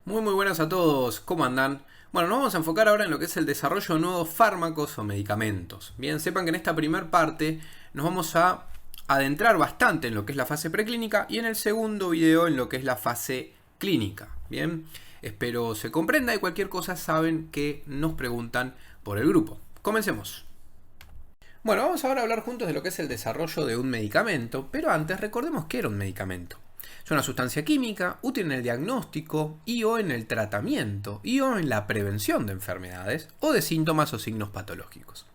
Muy buenas a todos, ¿cómo andan? Bueno, nos vamos a enfocar ahora en lo que es el desarrollo de nuevos fármacos o medicamentos. Bien, sepan que en esta primera parte nos vamos a adentrar bastante en lo que es la fase preclínica y en el segundo video en lo que es la fase clínica. Bien, espero se comprenda y cualquier cosa saben que nos preguntan por el grupo. Comencemos. Bueno, vamos ahora a hablar juntos de lo que es el desarrollo de un medicamento, pero antes recordemos qué era un medicamento. Es una sustancia química útil en el diagnóstico y o en el tratamiento y o en la prevención de enfermedades o de síntomas o signos patológicos.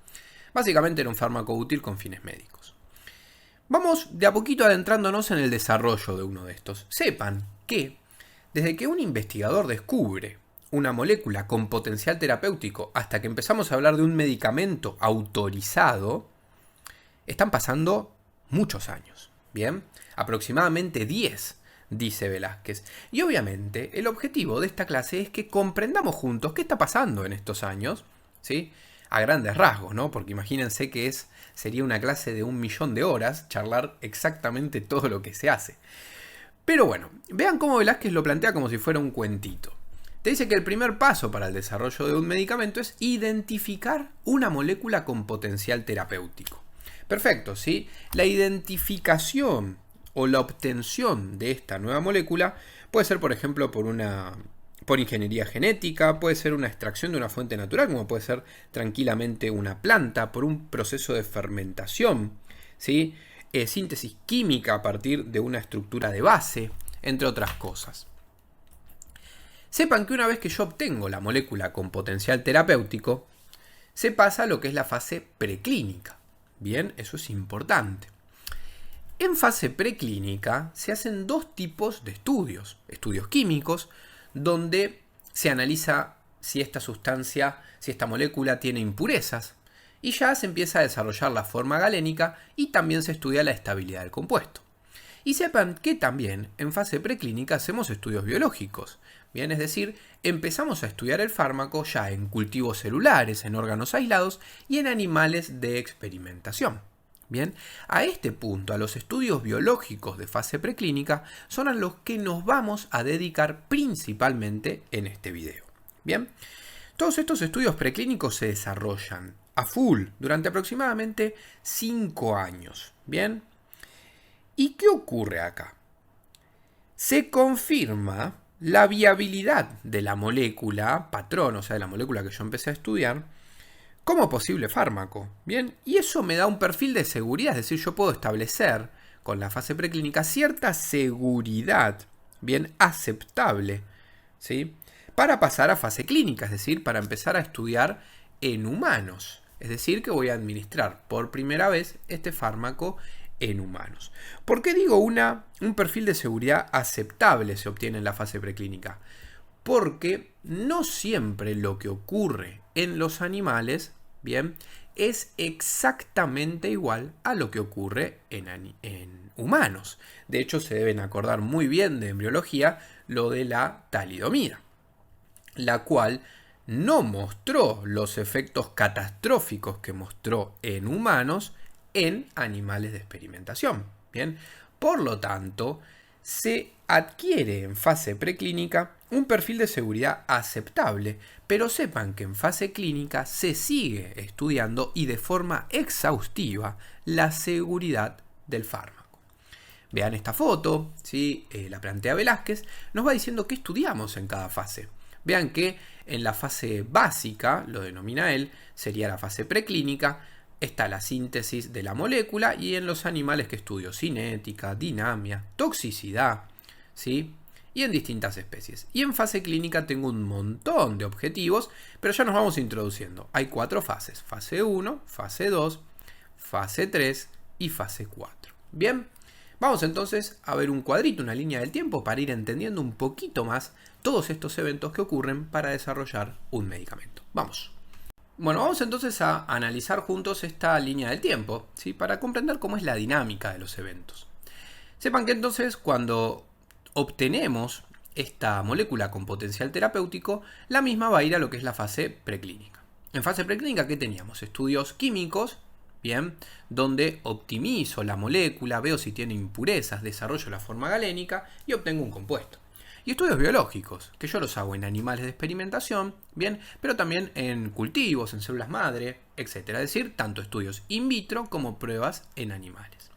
Básicamente era un fármaco útil con fines médicos. Vamos de a poquito adentrándonos en el desarrollo de uno de estos. Sepan que desde que un investigador descubre una molécula con potencial terapéutico hasta que empezamos a hablar de un medicamento autorizado, están pasando muchos años. Bien, aproximadamente 10, dice Velázquez. Y obviamente el objetivo de esta clase es que comprendamos juntos qué está pasando en estos años, ¿sí? A grandes rasgos, ¿no? Porque imagínense que sería una clase de 1.000.000 de horas charlar exactamente todo lo que se hace. Pero bueno, vean cómo Velázquez lo plantea como si fuera un cuentito. Te dice que el primer paso para el desarrollo de un medicamento es identificar una molécula con potencial terapéutico. Perfecto, ¿sí? La identificación o la obtención de esta nueva molécula puede ser, por ejemplo, por ingeniería genética, puede ser una extracción de una fuente natural, como puede ser tranquilamente una planta, por un proceso de fermentación, ¿sí? Síntesis química a partir de una estructura de base, entre otras cosas. Sepan que una vez que yo obtengo la molécula con potencial terapéutico, se pasa a lo que es la fase preclínica. Bien, eso es importante. En fase preclínica se hacen dos tipos de estudios. Estudios químicos, donde se analiza si esta sustancia, si esta molécula tiene impurezas, y ya se empieza a desarrollar la forma galénica y también se estudia la estabilidad del compuesto. Y sepan que también en fase preclínica hacemos estudios biológicos. Bien, es decir, empezamos a estudiar el fármaco ya en cultivos celulares, en órganos aislados y en animales de experimentación. Bien, a este punto, a los estudios biológicos de fase preclínica, son a los que nos vamos a dedicar principalmente en este video. Bien, todos estos estudios preclínicos se desarrollan a full durante aproximadamente 5 años. Bien, ¿y qué ocurre acá? Se confirma la viabilidad de la molécula patrón, o sea, de la molécula que yo empecé a estudiar, como posible fármaco. Bien, y eso me da un perfil de seguridad, es decir, yo puedo establecer con la fase preclínica cierta seguridad, bien, aceptable, ¿sí? Para pasar a fase clínica, es decir, para empezar a estudiar en humanos. Es decir, que voy a administrar por primera vez este fármaco en humanos. ¿Por qué digo un perfil de seguridad aceptable se obtiene en la fase preclínica? Porque no siempre lo que ocurre en los animales, bien, es exactamente igual a lo que ocurre en humanos. De hecho, se deben acordar muy bien de embriología lo de la talidomida, la cual no mostró los efectos catastróficos que mostró en humanos en animales de experimentación. Bien, por lo tanto, se adquiere en fase preclínica un perfil de seguridad aceptable, pero sepan que en fase clínica se sigue estudiando y de forma exhaustiva la seguridad del fármaco. Vean esta foto, ¿sí? La plantea Velázquez, nos va diciendo qué estudiamos en cada fase. Vean que en la fase básica, lo denomina él, sería la fase preclínica, está la síntesis de la molécula y en los animales que estudio cinética, dinamia, toxicidad, ¿sí? Y en distintas especies. Y en fase clínica tengo un montón de objetivos, pero ya nos vamos introduciendo. Hay 4 fases, fase 1, fase 2, fase 3 y fase 4. Bien, vamos entonces a ver un cuadrito, una línea del tiempo para ir entendiendo un poquito más todos estos eventos que ocurren para desarrollar un medicamento. Vamos. Bueno, vamos entonces a analizar juntos esta línea del tiempo, ¿sí? Para comprender cómo es la dinámica de los eventos. Sepan que entonces cuando obtenemos esta molécula con potencial terapéutico, la misma va a ir a lo que es la fase preclínica. En fase preclínica, ¿qué teníamos? Estudios químicos, bien, donde optimizo la molécula, veo si tiene impurezas, desarrollo la forma galénica y obtengo un compuesto. y estudios biológicos, que yo los hago en animales de experimentación, bien, pero también en cultivos, en células madre, etc. Es decir, tanto estudios in vitro como pruebas en animales.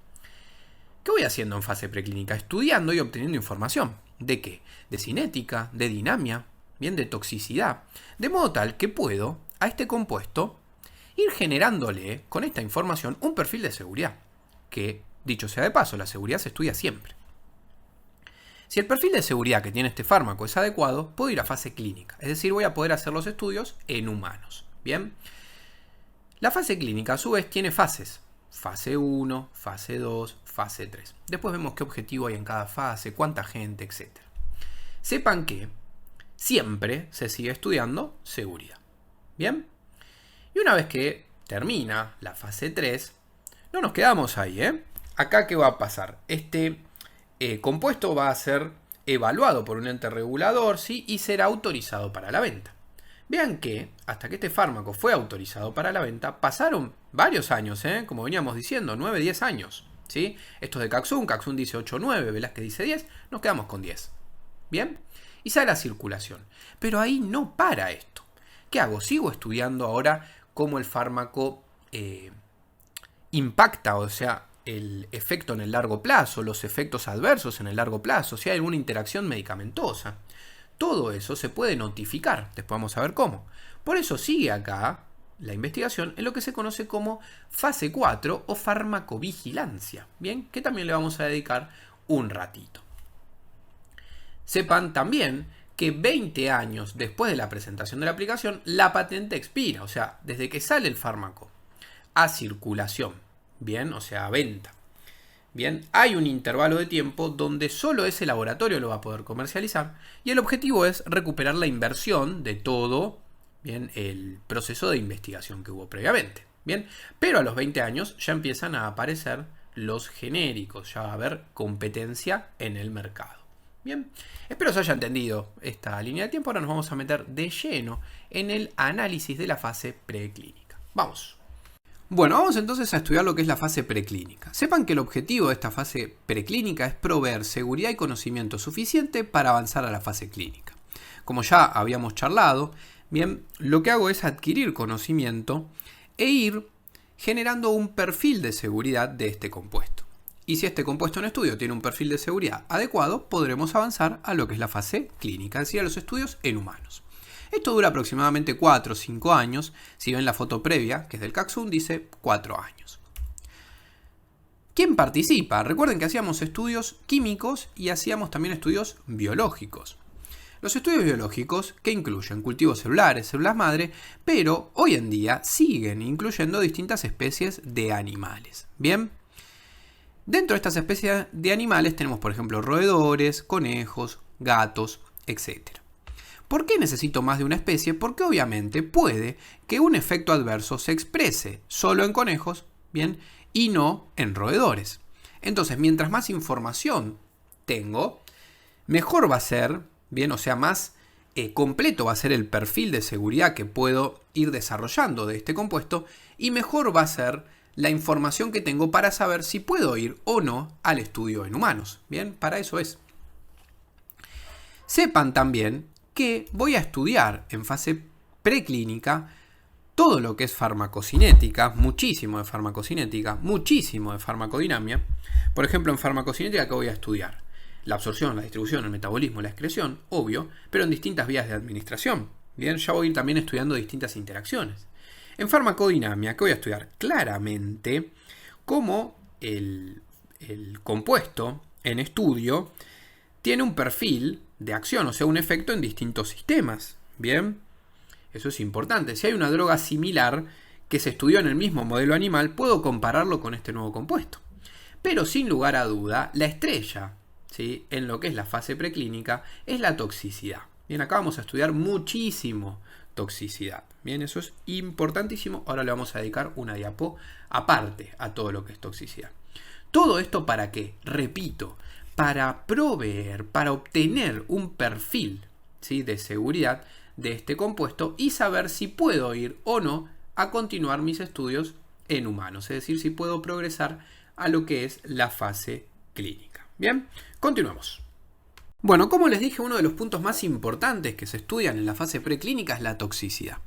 ¿Qué voy haciendo en fase preclínica? Estudiando y obteniendo información. ¿De qué? De cinética, de dinamia, bien, de toxicidad. De modo tal que puedo, a este compuesto, ir generándole, con esta información, un perfil de seguridad. Que, dicho sea de paso, la seguridad se estudia siempre. Si el perfil de seguridad que tiene este fármaco es adecuado, puedo ir a fase clínica. Es decir, voy a poder hacer los estudios en humanos. Bien. La fase clínica, a su vez, tiene fases. Fase 1, fase 2, fase 3. Después vemos qué objetivo hay en cada fase, cuánta gente, etc. Sepan que siempre se sigue estudiando seguridad. ¿Bien? Y una vez que termina la fase 3, no nos quedamos ahí, ¿eh? Acá, ¿qué va a pasar? Este compuesto va a ser evaluado por un ente regulador, ¿sí? Y será autorizado para la venta. Vean que, hasta que este fármaco fue autorizado para la venta, pasaron varios años, como veníamos diciendo, 9, 10 años. ¿Sí? Esto es de Caxun dice 8, 9, Velázquez dice 10, nos quedamos con 10. ¿Bien? Y sale a circulación. Pero ahí no para esto. ¿Qué hago? Sigo estudiando ahora cómo el fármaco impacta, o sea, el efecto en el largo plazo, los efectos adversos en el largo plazo, si hay alguna interacción medicamentosa. Todo eso se puede notificar, después vamos a ver cómo. Por eso sigue acá la investigación en lo que se conoce como fase 4 o farmacovigilancia, ¿bien? Que también le vamos a dedicar un ratito. Sepan también que 20 años después de la presentación de la aplicación, la patente expira, o sea, desde que sale el fármaco a circulación, ¿bien? O sea, a venta. Bien, hay un intervalo de tiempo donde solo ese laboratorio lo va a poder comercializar y el objetivo es recuperar la inversión de todo, bien, el proceso de investigación que hubo previamente. Bien, pero a los 20 años ya empiezan a aparecer los genéricos, ya va a haber competencia en el mercado. Bien, espero se haya entendido esta línea de tiempo. Ahora nos vamos a meter de lleno en el análisis de la fase preclínica. Vamos. Bueno, vamos entonces a estudiar lo que es la fase preclínica. Sepan que el objetivo de esta fase preclínica es proveer seguridad y conocimiento suficiente para avanzar a la fase clínica. Como ya habíamos charlado, bien, lo que hago es adquirir conocimiento e ir generando un perfil de seguridad de este compuesto. Y si este compuesto en estudio tiene un perfil de seguridad adecuado, podremos avanzar a lo que es la fase clínica, es decir, a los estudios en humanos. Esto dura aproximadamente 4 o 5 años. Si ven la foto previa, que es del Caxun, dice 4 años. ¿Quién participa? Recuerden que hacíamos estudios químicos y hacíamos también estudios biológicos. Los estudios biológicos, que incluyen cultivos celulares, células madre, pero hoy en día siguen incluyendo distintas especies de animales. ¿Bien? Dentro de estas especies de animales tenemos, por ejemplo, roedores, conejos, gatos, etc. ¿Por qué necesito más de una especie? Porque obviamente puede que un efecto adverso se exprese solo en conejos, ¿bien? Y no en roedores. Entonces, mientras más información tengo, mejor va a ser, ¿bien? O sea, más completo va a ser el perfil de seguridad que puedo ir desarrollando de este compuesto y mejor va a ser la información que tengo para saber si puedo ir o no al estudio en humanos. Bien, para eso es. Sepan también que voy a estudiar en fase preclínica todo lo que es farmacocinética, muchísimo de farmacocinética, muchísimo de farmacodinamia. Por ejemplo, en farmacocinética, ¿qué voy a estudiar? La absorción, la distribución, el metabolismo, la excreción, obvio, pero en distintas vías de administración. Bien, ya voy a ir también estudiando distintas interacciones. En farmacodinamia, ¿qué voy a estudiar? Claramente cómo el compuesto en estudio tiene un perfil de acción, o sea, un efecto en distintos sistemas. Bien, eso es importante. Si hay una droga similar que se estudió en el mismo modelo animal, puedo compararlo con este nuevo compuesto. Pero sin lugar a duda, la estrella, ¿sí?, en lo que es la fase preclínica es la toxicidad. Bien, acá vamos a estudiar muchísimo toxicidad. Bien, eso es importantísimo. Ahora le vamos a dedicar una diapo aparte a todo lo que es toxicidad. Todo esto ¿para qué? Repito, para proveer, para obtener un perfil, ¿sí?, de seguridad de este compuesto y saber si puedo ir o no a continuar mis estudios en humanos. Es decir, si puedo progresar a lo que es la fase clínica. Bien, continuemos. Bueno, como les dije, uno de los puntos más importantes que se estudian en la fase preclínica es la toxicidad.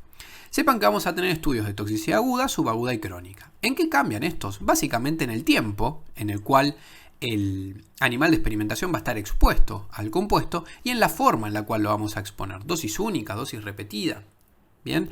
Sepan que vamos a tener estudios de toxicidad aguda, subaguda y crónica. ¿En qué cambian estos? Básicamente en el tiempo en el cual el animal de experimentación va a estar expuesto al compuesto y en la forma en la cual lo vamos a exponer. Dosis única, dosis repetida. Bien,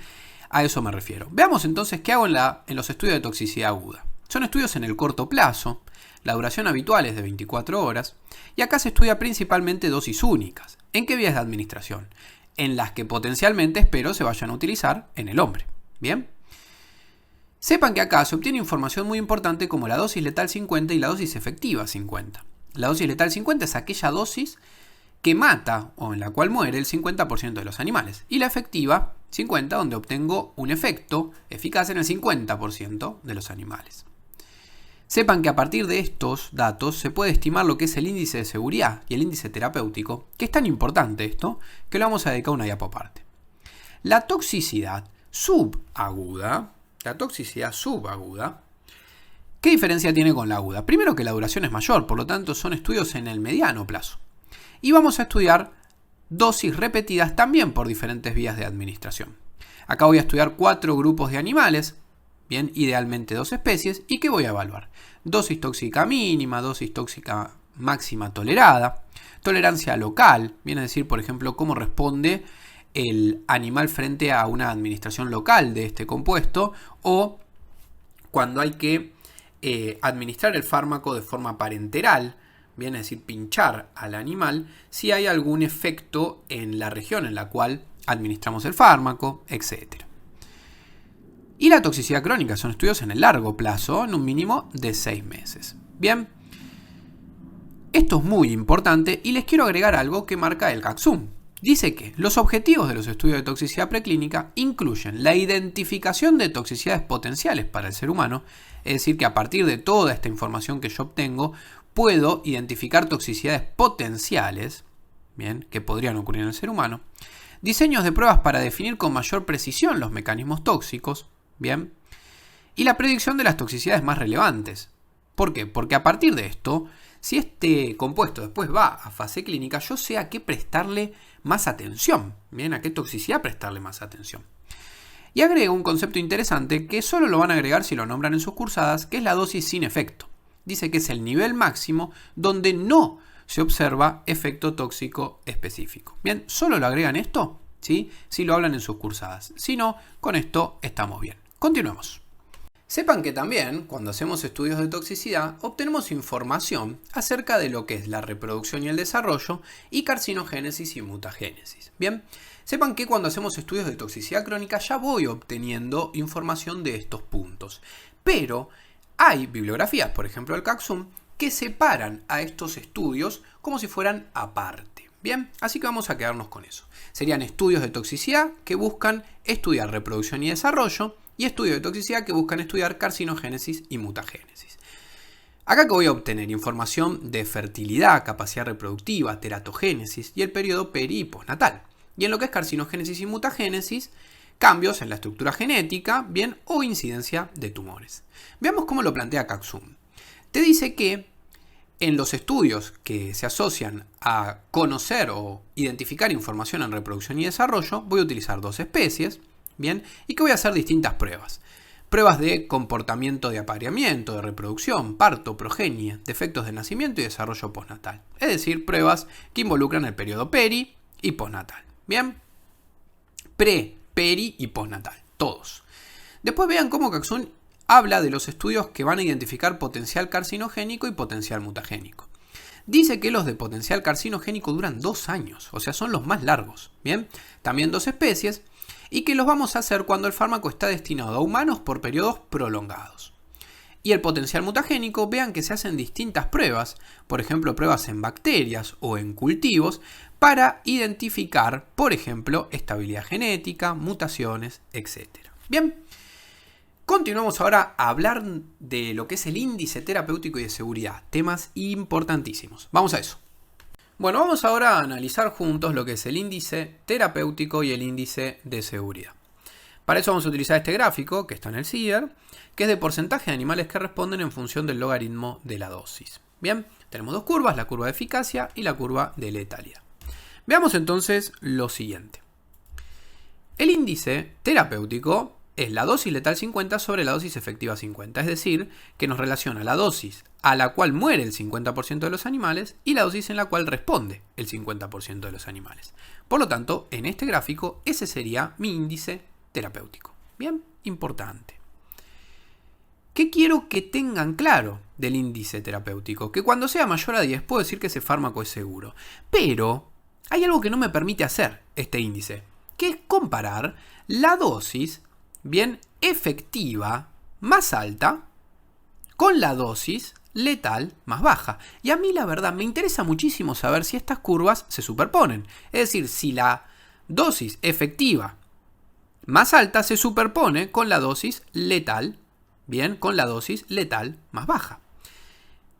a eso me refiero. Veamos entonces qué hago en los estudios de toxicidad aguda. Son estudios en el corto plazo, la duración habitual es de 24 horas y acá se estudia principalmente dosis únicas. ¿En qué vías de administración? En las que potencialmente espero se vayan a utilizar en el hombre. Bien. Sepan que acá se obtiene información muy importante como la dosis letal 50 y la dosis efectiva 50. La dosis letal 50 es aquella dosis que mata o en la cual muere el 50% de los animales. Y la efectiva 50 donde obtengo un efecto eficaz en el 50% de los animales. Sepan que a partir de estos datos se puede estimar lo que es el índice de seguridad y el índice terapéutico, que es tan importante esto, que lo vamos a dedicar a una diapo aparte. La toxicidad subaguda, ¿qué diferencia tiene con la aguda? Primero que la duración es mayor, por lo tanto son estudios en el mediano plazo. Y vamos a estudiar dosis repetidas también por diferentes vías de administración. Acá voy a estudiar 4 grupos de animales, bien, idealmente 2 especies, ¿y qué voy a evaluar? Dosis tóxica mínima, dosis tóxica máxima tolerada, tolerancia local, viene a decir, por ejemplo, cómo responde el animal frente a una administración local de este compuesto, o cuando hay que administrar el fármaco de forma parenteral, viene a decir pinchar al animal, si hay algún efecto en la región en la cual administramos el fármaco, etc. Y la toxicidad crónica son estudios en el largo plazo, en un mínimo de 6 meses. Bien, esto es muy importante y les quiero agregar algo que marca el CACSUM. Dice que los objetivos de los estudios de toxicidad preclínica incluyen la identificación de toxicidades potenciales para el ser humano, es decir, que a partir de toda esta información que yo obtengo, puedo identificar toxicidades potenciales, bien, que podrían ocurrir en el ser humano, diseños de pruebas para definir con mayor precisión los mecanismos tóxicos, bien, y la predicción de las toxicidades más relevantes. ¿Por qué? Porque a partir de esto, si este compuesto después va a fase clínica, yo sé a qué prestarle más atención, bien, a qué toxicidad prestarle más atención. Y agrego un concepto interesante que solo lo van a agregar si lo nombran en sus cursadas, que es la dosis sin efecto. Dice que es el nivel máximo donde no se observa efecto tóxico específico. Bien, solo lo agregan esto, ¿sí? Si lo hablan en sus cursadas. Si no, con esto estamos bien. Continuemos. Sepan que también, cuando hacemos estudios de toxicidad, obtenemos información acerca de lo que es la reproducción y el desarrollo y carcinogénesis y mutagénesis. Bien, sepan que cuando hacemos estudios de toxicidad crónica ya voy obteniendo información de estos puntos. Pero hay bibliografías, por ejemplo el CACSUM, que separan a estos estudios como si fueran aparte. Bien, así que vamos a quedarnos con eso. Serían estudios de toxicidad que buscan estudiar reproducción y desarrollo y estudios de toxicidad que buscan estudiar carcinogénesis y mutagénesis. Acá que voy a obtener información de fertilidad, capacidad reproductiva, teratogénesis y el periodo peri y postnatal. Y en lo que es carcinogénesis y mutagénesis, cambios en la estructura genética, bien, o incidencia de tumores. Veamos cómo lo plantea CACSUM. Te dice que en los estudios que se asocian a conocer o identificar información en reproducción y desarrollo, voy a utilizar 2 especies, bien, y que voy a hacer distintas pruebas. Pruebas de comportamiento de apareamiento, de reproducción, parto, progenie, defectos de nacimiento y desarrollo postnatal. Es decir, pruebas que involucran el periodo peri y postnatal. Bien, peri y postnatal, todos. Después vean cómo CACSUM habla de los estudios que van a identificar potencial carcinogénico y potencial mutagénico. Dice que los de potencial carcinogénico duran 2 años, o sea, son los más largos. Bien, también 2 especies, y que los vamos a hacer cuando el fármaco está destinado a humanos por periodos prolongados. Y el potencial mutagénico, vean que se hacen distintas pruebas, por ejemplo, pruebas en bacterias o en cultivos, para identificar, por ejemplo, estabilidad genética, mutaciones, etc. Bien, continuamos ahora a hablar de lo que es el índice terapéutico y de seguridad, temas importantísimos. Vamos a eso. Bueno, vamos ahora a analizar juntos lo que es el índice terapéutico y el índice de seguridad. Para eso vamos a utilizar este gráfico que está en el CIDR, que es de porcentaje de animales que responden en función del logaritmo de la dosis. Bien, Tenemos dos curvas, la curva de eficacia y la curva de letalidad. Veamos entonces lo siguiente. El índice terapéutico es la dosis letal 50 sobre la dosis efectiva 50, es decir, que nos relaciona la dosis a la cual muere el 50% de los animales y la dosis en la cual responde el 50% de los animales. Por lo tanto, en este gráfico, ese sería mi índice terapéutico. Bien, importante. ¿Qué quiero que tengan claro del índice terapéutico? Que cuando sea mayor a 10 puedo decir que ese fármaco es seguro. Pero hay algo que no me permite hacer este índice, que es comparar la dosis bien efectiva más alta con la dosis letal más baja. Y a mí la verdad me interesa muchísimo saber si estas curvas se superponen. Es decir, si la dosis efectiva más alta se superpone con la dosis letal, bien, con la dosis letal más baja.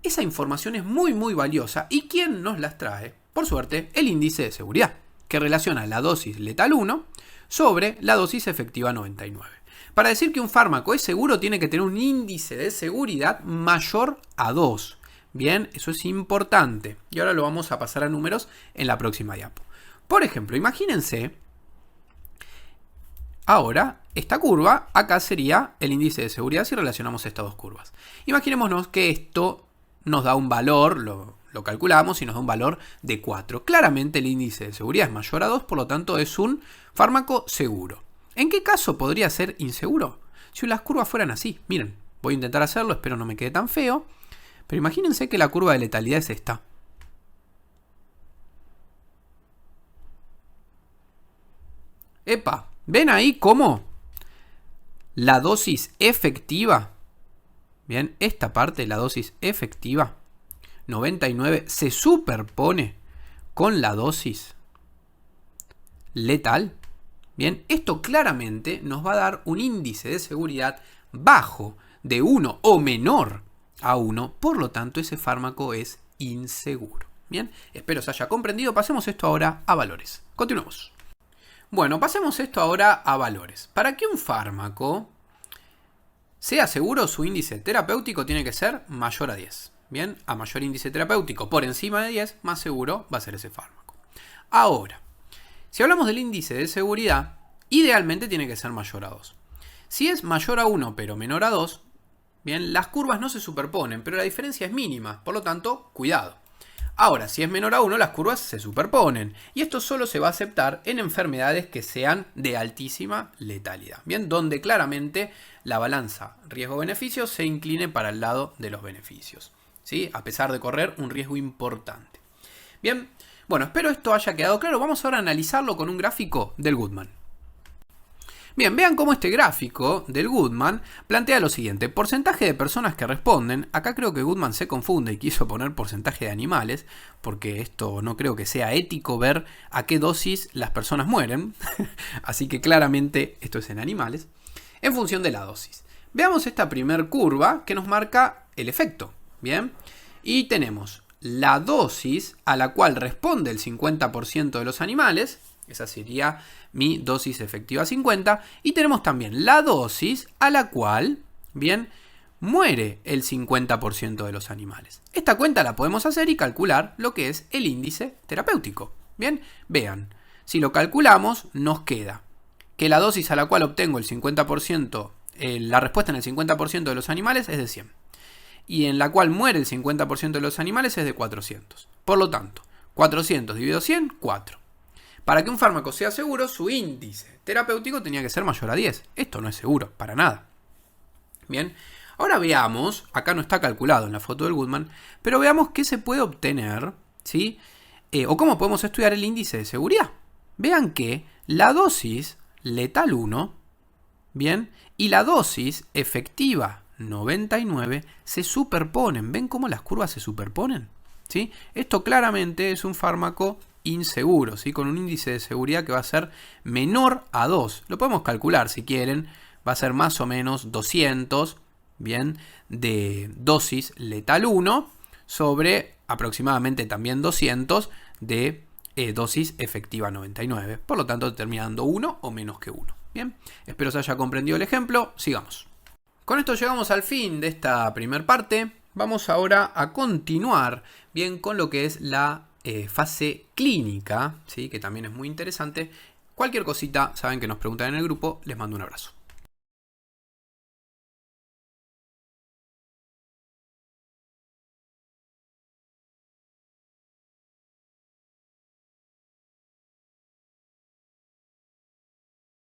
Esa información es muy valiosa y ¿quién nos las trae? Por suerte, el índice de seguridad, que relaciona la dosis letal 1 sobre la dosis efectiva 99. Para decir que un fármaco es seguro tiene que tener un índice de seguridad mayor a 2. Bien, eso es importante. Y ahora lo vamos a pasar a números en la próxima diapo. Por ejemplo, imagínense, ahora esta curva, acá sería el índice de seguridad si relacionamos estas dos curvas. Imaginémonos que esto nos da un valor, lo calculamos y nos da un valor de 4. Claramente el índice de seguridad es mayor a 2, por lo tanto es un fármaco seguro. ¿En qué caso podría ser inseguro? Si las curvas fueran así. Miren, voy a intentar hacerlo, espero no me quede tan feo. Pero imagínense que la curva de letalidad es esta. Epa, ¿ven ahí cómo la dosis efectiva, bien, esta parte, la dosis efectiva, 99, se superpone con la dosis letal? Bien, esto claramente nos va a dar un índice de seguridad bajo de 1 o menor a 1, por lo tanto ese fármaco es inseguro. Bien, espero se haya comprendido. Pasemos esto ahora a valores. Continuemos. Bueno, pasemos esto ahora a valores. Para que un fármaco sea seguro, su índice terapéutico tiene que ser mayor a 10. Bien, a mayor índice terapéutico por encima de 10, más seguro va a ser ese fármaco. Ahora, si hablamos del índice de seguridad, idealmente tiene que ser mayor a 2. Si es mayor a 1 pero menor a 2, bien, las curvas no se superponen, pero la diferencia es mínima, por lo tanto, cuidado. Ahora, si es menor a 1, las curvas se superponen. Y esto solo se va a aceptar en enfermedades que sean de altísima letalidad. Bien, donde claramente la balanza riesgo-beneficio se incline para el lado de los beneficios, ¿sí? A pesar de correr un riesgo importante. Bien, bueno, espero esto haya quedado claro. Vamos ahora a analizarlo con un gráfico del Goodman. Bien, vean cómo este gráfico del Goodman plantea lo siguiente. Porcentaje de personas que responden. Acá creo que Goodman se confunde y quiso poner porcentaje de animales, porque esto no creo que sea ético ver a qué dosis las personas mueren. Así que claramente esto es en animales. En función de la dosis. Veamos esta primer curva que nos marca el efecto. Bien, y tenemos la dosis a la cual responde el 50% de los animales. Esa sería mi dosis efectiva 50. Y tenemos también la dosis a la cual, bien, muere el 50% de los animales. Esta cuenta la podemos hacer y calcular lo que es el índice terapéutico. Bien, vean, si lo calculamos nos queda que la dosis a la cual obtengo el 50%, la respuesta en el 50% de los animales es de 100. Y en la cual muere el 50% de los animales es de 400. Por lo tanto, 400 dividido 100, 4. Para que un fármaco sea seguro, su índice terapéutico tenía que ser mayor a 10. Esto no es seguro, para nada. Bien, ahora veamos, acá no está calculado en la foto del Goodman, pero veamos qué se puede obtener, ¿sí? O cómo podemos estudiar el índice de seguridad. Vean que la dosis letal 1, bien, y la dosis efectiva 99 se superponen. ¿Ven cómo las curvas se superponen? ¿Sí? Esto claramente es un fármaco inseguro, ¿sí? Con un índice de seguridad que va a ser menor a 2. Lo podemos calcular si quieren. Va a ser más o menos 200, bien, de dosis letal 1 sobre aproximadamente también 200 de dosis efectiva 99. Por lo tanto, termina dando 1 o menos que 1. Bien, espero se haya comprendido el ejemplo. Sigamos. Con esto llegamos al fin de esta primera parte. vamos ahora a continuar bien con lo que es la fase clínica, ¿sí? Que también es muy interesante. Cualquier cosita, saben que nos preguntan en el grupo, les mando un abrazo.